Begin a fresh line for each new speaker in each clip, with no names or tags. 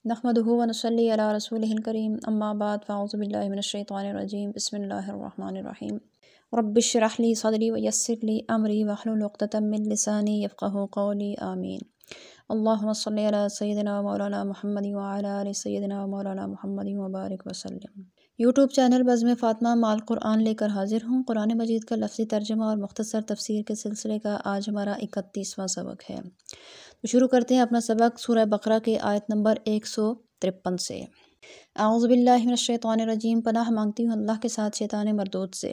نحمدہ و نصلی علی رسولہ الکریم اما بعد فاعوذ باللہ من الشیطان الرجیم بسم اللہ الرحمن الرحیم رب اشرح لی صدری ویسر لی امری واحلل عقدۃ من لسانی یفقہوا قولی آمین اللہم صلی علی سیدنا مولانا محمد وعلی آل سیدنا مولانا محمد وبارک وسلم۔ یوٹیوب چینل بزم فاطمہ مال قرآن لے کر حاضر ہوں۔ قرآن مجید کا لفظی ترجمہ اور مختصر تفسیر کے سلسلے کا آج ہمارا 31واں سبق ہے۔ تو شروع کرتے ہیں اپنا سبق سورہ بقرہ کے آیت نمبر 153 سے۔ اعوذ باللہ من الشیطان الرجیم، پناہ مانگتی ہوں اللہ کے ساتھ شیطان مردود سے۔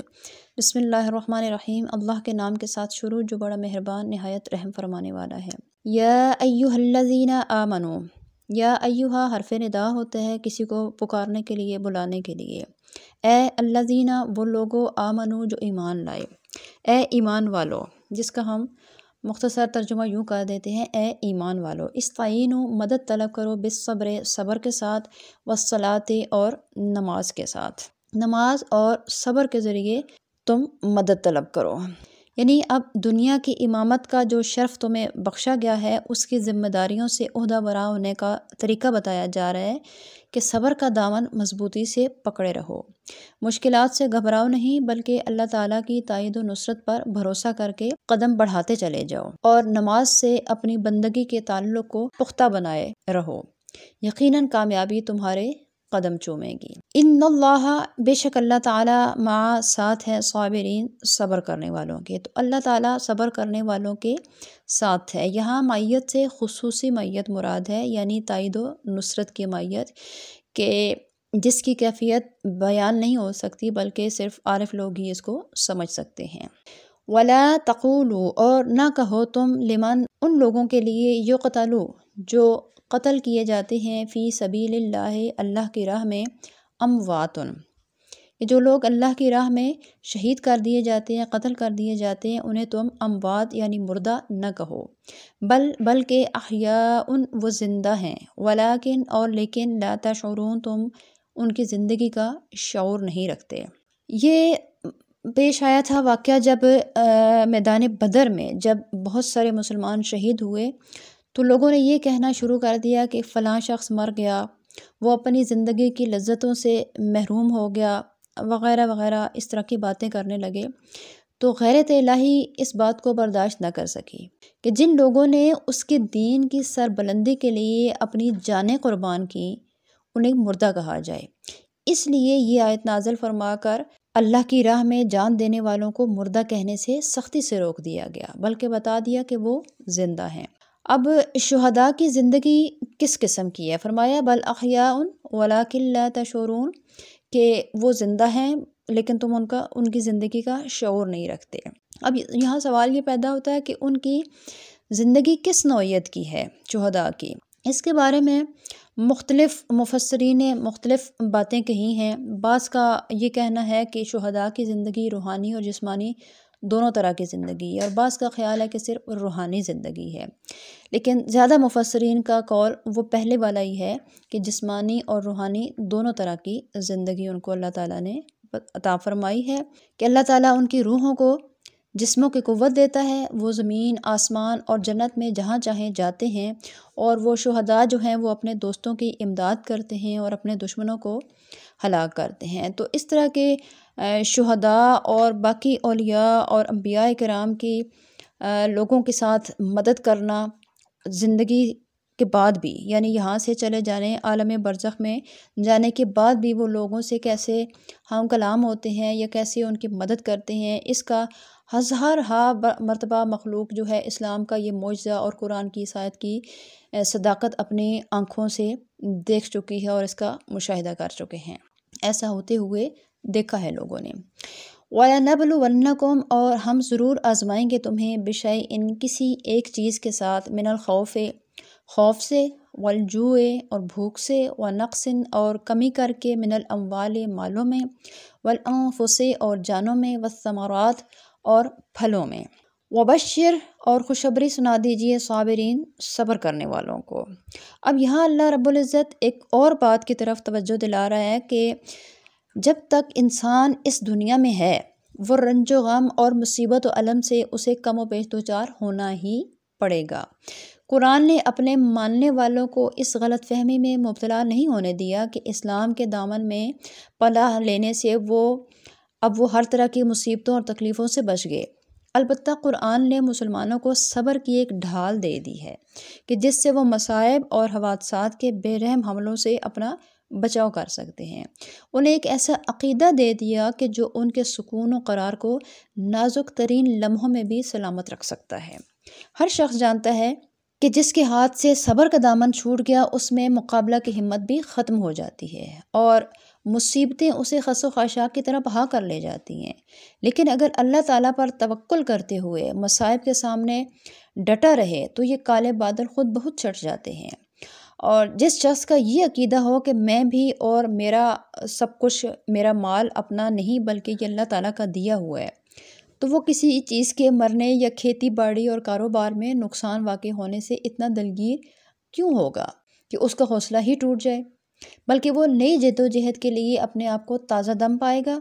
بسم اللہ الرحمن الرحیم، اللہ کے نام کے ساتھ شروع جو بڑا مہربان نہایت رحم فرمانے والا ہے۔ یا ایھا الذین آمنوا، یا ایھا حرف ندا ہوتا ہے کسی کو پکارنے کے لیے، بلانے کے لیے۔ اے الذین، وہ لوگو، آمنو جو ایمان لائے، اے ایمان والو، جس کا ہم مختصر ترجمہ یوں کر دیتے ہیں، اے ایمان والو، استعینوا، مدد طلب کرو، بالصبر، صبر کے ساتھ، والصلاۃ، اور نماز کے ساتھ، نماز اور صبر کے ذریعے تم مدد طلب کرو۔ یعنی اب دنیا کی امامت کا جو شرف تمہیں بخشا گیا ہے، اس کی ذمہ داریوں سے عہدہ برا ہونے کا طریقہ بتایا جا رہا ہے کہ صبر کا دامن مضبوطی سے پکڑے رہو، مشکلات سے گھبراؤ نہیں بلکہ اللہ تعالیٰ کی تائید و نصرت پر بھروسہ کر کے قدم بڑھاتے چلے جاؤ، اور نماز سے اپنی بندگی کے تعلق کو پختہ بنائے رہو، یقیناً کامیابی تمہارے قدم چومے گی۔ ان اللہ، بے شک اللہ تعالیٰ، مع، ساتھ ہے، صابرین، صبر کرنے والوں کے۔ تو اللہ تعالیٰ صبر کرنے والوں کے ساتھ ہے۔ یہاں معیت سے خصوصی معیت مراد ہے، یعنی تائید و نصرت کی معیت، کہ جس کی کیفیت بیان نہیں ہو سکتی بلکہ صرف عارف لوگ ہی اس کو سمجھ سکتے ہیں۔ وَلَا تَقُولُوا، اور نہ کہو تم، لمن، ان لوگوں کے لیے، یقتلوا، جو قتل کیے جاتے ہیں، فی سبیل اللہ، اللہ کی راہ میں، امواتن، کہ جو لوگ اللہ کی راہ میں شہید کر دیے جاتے ہیں، قتل کر دیے جاتے ہیں، انہیں تم اموات یعنی مردہ نہ کہو، بلکہ احیاء، وہ زندہ ہیں، ولیکن، اور لیکن، لا تشعرون، تم ان کی زندگی کا شعور نہیں رکھتے۔ یہ پیش آیا تھا واقعہ جب میدان بدر میں جب بہت سارے مسلمان شہید ہوئے تو لوگوں نے یہ کہنا شروع کر دیا کہ فلاں شخص مر گیا، وہ اپنی زندگی کی لذتوں سے محروم ہو گیا، وغیرہ وغیرہ، اس طرح کی باتیں کرنے لگے۔ تو غیرت الہی اس بات کو برداشت نہ کر سکی کہ جن لوگوں نے اس کے دین کی سربلندی کے لیے اپنی جانیں قربان کی، انہیں مردہ کہا جائے۔ اس لیے یہ آیت نازل فرما کر اللہ کی راہ میں جان دینے والوں کو مردہ کہنے سے سختی سے روک دیا گیا، بلکہ بتا دیا کہ وہ زندہ ہیں۔ اب شہداء کی زندگی کس قسم کی ہے؟ فرمایا بل احیاء ولکن لا تشعرون، کہ وہ زندہ ہیں لیکن تم ان کی زندگی کا شعور نہیں رکھتے۔ اب یہاں سوال یہ پیدا ہوتا ہے کہ ان کی زندگی کس نوعیت کی ہے شہداء کی؟ اس کے بارے میں مختلف مفسرین نے مختلف باتیں کہی ہیں۔ بعض کا یہ کہنا ہے کہ شہداء کی زندگی روحانی اور جسمانی دونوں طرح کی زندگی ہے، اور بعض کا خیال ہے کہ صرف روحانی زندگی ہے، لیکن زیادہ مفسرین کا قول وہ پہلے والا ہی ہے کہ جسمانی اور روحانی دونوں طرح کی زندگی ان کو اللہ تعالیٰ نے عطا فرمائی ہے، کہ اللہ تعالیٰ ان کی روحوں کو جسموں کی قوت دیتا ہے، وہ زمین، آسمان اور جنت میں جہاں چاہیں جاتے ہیں، اور وہ شہداء جو ہیں وہ اپنے دوستوں کی امداد کرتے ہیں اور اپنے دشمنوں کو ہلاک کرتے ہیں۔ تو اس طرح کے شہداء اور باقی اولیاء اور انبیاء کرام کی لوگوں کے ساتھ مدد کرنا زندگی کے بعد بھی، یعنی یہاں سے چلے جانے، عالم برزخ میں جانے کے بعد بھی وہ لوگوں سے کیسے ہم کلام ہوتے ہیں یا کیسے ان کی مدد کرتے ہیں، اس کا ہزارہا مرتبہ مخلوق جو ہے اسلام کا یہ معجزہ اور قرآن کی اس آیت کی صداقت اپنی آنکھوں سے دیکھ چکی ہے اور اس کا مشاہدہ کر چکے ہیں، ایسا ہوتے ہوئے دیکھا ہے لوگوں نے۔ وَلَنَبْلُوَنَّكُمْ، اور ہم ضرور آزمائیں گے تمہیں، بِشَيْءٍ، کسی ایک چیز کے ساتھ، من الخوف، خوف سے، والجوع، اور بھوک سے، ونقص، اور کمی کر کے، من الاموال، مالوں میں، والانفس، اور جانوں میں، والثمرات، اور پھلوں میں، وبشر، اور خوشخبری سنا دیجیے، صابرین، صبر کرنے والوں کو۔ اب یہاں اللہ رب العزت ایک اور بات کی طرف توجہ دلا رہا ہے کہ جب تک انسان اس دنیا میں ہے وہ رنج و غم اور مصیبت و الم سے اسے کم و بیش دوچار ہونا ہی پڑے گا۔ قرآن نے اپنے ماننے والوں کو اس غلط فہمی میں مبتلا نہیں ہونے دیا کہ اسلام کے دامن میں پناہ لینے سے اب وہ ہر طرح کی مصیبتوں اور تکلیفوں سے بچ گئے۔ البتہ قرآن نے مسلمانوں کو صبر کی ایک ڈھال دے دی ہے کہ جس سے وہ مصائب اور حوادثات کے بے رحم حملوں سے اپنا بچاؤ کر سکتے ہیں۔ انہیں ایک ایسا عقیدہ دے دیا کہ جو ان کے سکون و قرار کو نازک ترین لمحوں میں بھی سلامت رکھ سکتا ہے۔ ہر شخص جانتا ہے کہ جس کے ہاتھ سے صبر کا دامن چھوٹ گیا اس میں مقابلہ کی ہمت بھی ختم ہو جاتی ہے اور مصیبتیں اسے خس و خاشاک کی طرح بہا کر لے جاتی ہیں۔ لیکن اگر اللہ تعالیٰ پر توکل کرتے ہوئے مصائب کے سامنے ڈٹا رہے تو یہ کالے بادل خود بہت چھٹ جاتے ہیں۔ اور جس شخص کا یہ عقیدہ ہو کہ میں بھی اور میرا سب کچھ میرا مال اپنا نہیں بلکہ یہ اللہ تعالیٰ کا دیا ہوا ہے، تو وہ کسی چیز کے مرنے یا کھیتی باڑی اور کاروبار میں نقصان واقع ہونے سے اتنا دلگیر کیوں ہوگا کہ اس کا حوصلہ ہی ٹوٹ جائے، بلکہ وہ نئی جد و جہد کے لیے اپنے آپ کو تازہ دم پائے گا۔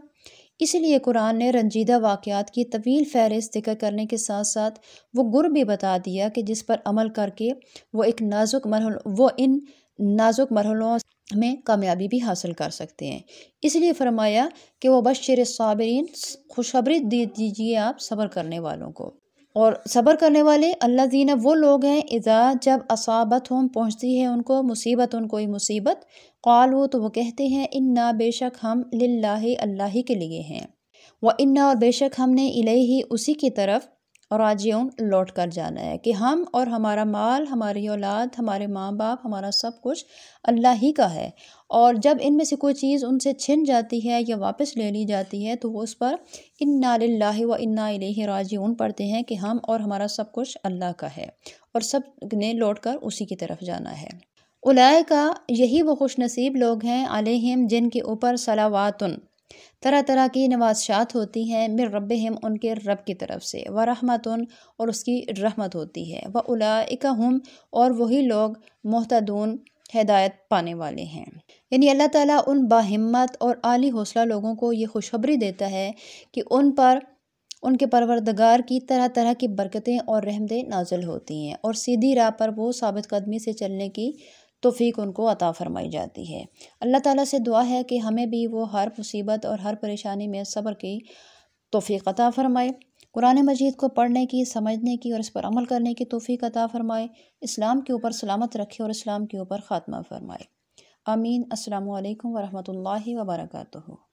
اس لیے قرآن نے رنجیدہ واقعات کی طویل فہرست ذکر کرنے کے ساتھ ساتھ وہ گر بھی بتا دیا کہ جس پر عمل کر کے وہ ان نازک مرحلوں میں کامیابی بھی حاصل کر سکتے ہیں۔ اس لیے فرمایا کہ وہ بشر الصابرین، خوشخبری دیجیے آپ صبر کرنے والوں کو۔ اور صبر کرنے والے اللہ زینہ وہ لوگ ہیں اذا جب اصابتہم پہنچتی ہے ان کو مصیبت کوئی مصیبت، قالوا تو وہ کہتے ہیں انا بے شک ہم للہ اللہ ہی کے لیے ہیں، وانا اور بے شک ہم نے الیہ اسی کی طرف راجعون لوٹ کر جانا ہے، کہ ہم اور ہمارا مال، ہماری اولاد، ہمارے ماں باپ، ہمارا سب کچھ اللہ ہی کا ہے۔ اور جب ان میں سے کوئی چیز ان سے چھن جاتی ہے یا واپس لے لی جاتی ہے تو وہ اس پر انا للہ و انا الیہ راجعون پڑھتے ہیں کہ ہم اور ہمارا سب کچھ اللہ کا ہے اور سب نے لوٹ کر اسی کی طرف جانا ہے۔ اولئک یہی وہ خوش نصیب لوگ ہیں علیہم جن کے اوپر صلوات طرح طرح کی نوازشات ہوتی ہیں من ربہم ان کے رب کی طرف سے، ورحمت اور اس کی رحمت ہوتی ہے، واولئک ہم اور وہی لوگ مہتدون ہدایت پانے والے ہیں۔ یعنی اللہ تعالیٰ ان باہمت اور عالی حوصلہ لوگوں کو یہ خوشخبری دیتا ہے کہ ان پر ان کے پروردگار کی طرح طرح کی برکتیں اور رحمتیں نازل ہوتی ہیں اور سیدھی راہ پر وہ ثابت قدمی سے چلنے کی توفیق ان کو عطا فرمائی جاتی ہے۔ اللہ تعالیٰ سے دعا ہے کہ ہمیں بھی وہ ہر مصیبت اور ہر پریشانی میں صبر کی توفیق عطا فرمائے، قرآن مجید کو پڑھنے کی، سمجھنے کی اور اس پر عمل کرنے کی توفیق عطا فرمائے، اسلام کے اوپر سلامت رکھے اور اسلام کے اوپر خاتمہ فرمائے۔ آمین۔ السلام علیکم ورحمۃ اللہ وبرکاتہ۔